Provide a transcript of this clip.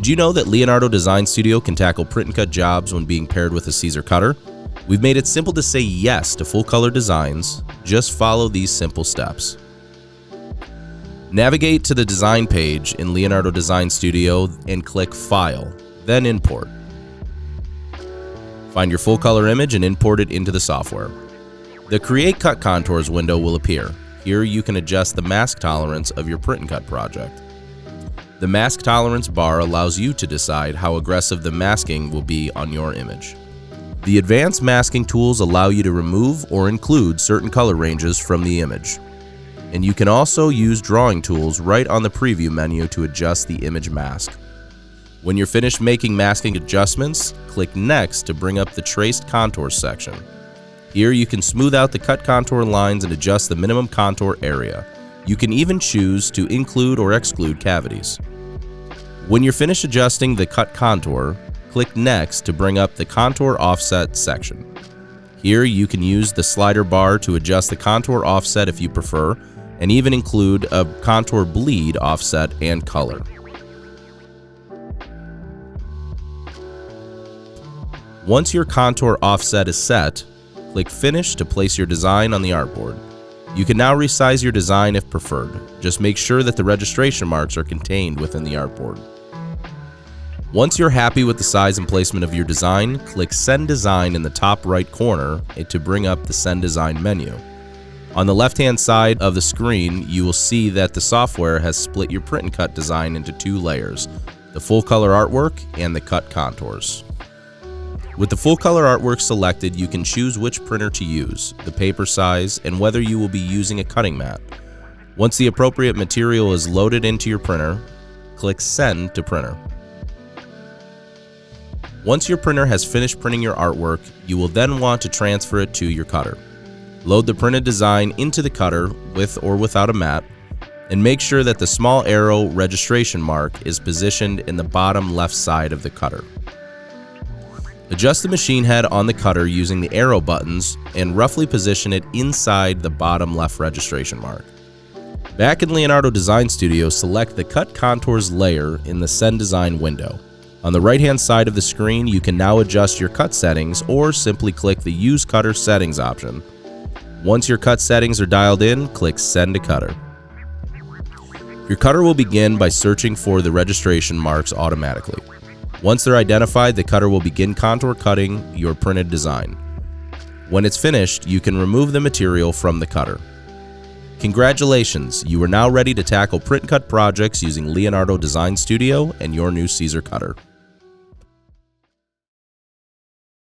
Did you know that Leonardo Design Studio can tackle print and cut jobs when being paired with a Caesar cutter? We've made it simple to say yes to full color designs. Just follow these simple steps. Navigate to the design page in Leonardo Design Studio and click File, then Import. Find your full color image and import it into the software. The Create Cut Contours window will appear. Here you can adjust the mask tolerance of your print and cut project. The mask tolerance bar allows you to decide how aggressive the masking will be on your image. The advanced masking tools allow you to remove or include certain color ranges from the image. And you can also use drawing tools right on the preview menu to adjust the image mask. When you're finished making masking adjustments, click Next to bring up the Traced Contours section. Here you can smooth out the cut contour lines and adjust the minimum contour area. You can even choose to include or exclude cavities. When you're finished adjusting the cut contour, click Next to bring up the Contour Offset section. Here you can use the slider bar to adjust the contour offset if you prefer, and even include a contour bleed offset and color. Once your contour offset is set, click Finish to place your design on the artboard. You can now resize your design if preferred. Just make sure that the registration marks are contained within the artboard. Once you're happy with the size and placement of your design, click Send Design in the top right corner to bring up the Send Design menu. On the left-hand side of the screen, you will see that the software has split your print and cut design into two layers, the full color artwork and the cut contours. With the full color artwork selected, you can choose which printer to use, the paper size, and whether you will be using a cutting mat. Once the appropriate material is loaded into your printer, click Send to Printer. Once your printer has finished printing your artwork, you will then want to transfer it to your cutter. Load the printed design into the cutter with or without a mat, and make sure that the small arrow registration mark is positioned in the bottom left side of the cutter. Adjust the machine head on the cutter using the arrow buttons and roughly position it inside the bottom left registration mark. Back in Leonardo Design Studio, select the Cut Contours layer in the Send Design window. On the right-hand side of the screen, you can now adjust your cut settings or simply click the Use Cutter Settings option. Once your cut settings are dialed in, click Send to Cutter. Your cutter will begin by searching for the registration marks automatically. Once they're identified, the cutter will begin contour cutting your printed design. When it's finished, you can remove the material from the cutter. Congratulations, you are now ready to tackle print and cut projects using Leonardo Design Studio and your new Caesar cutter.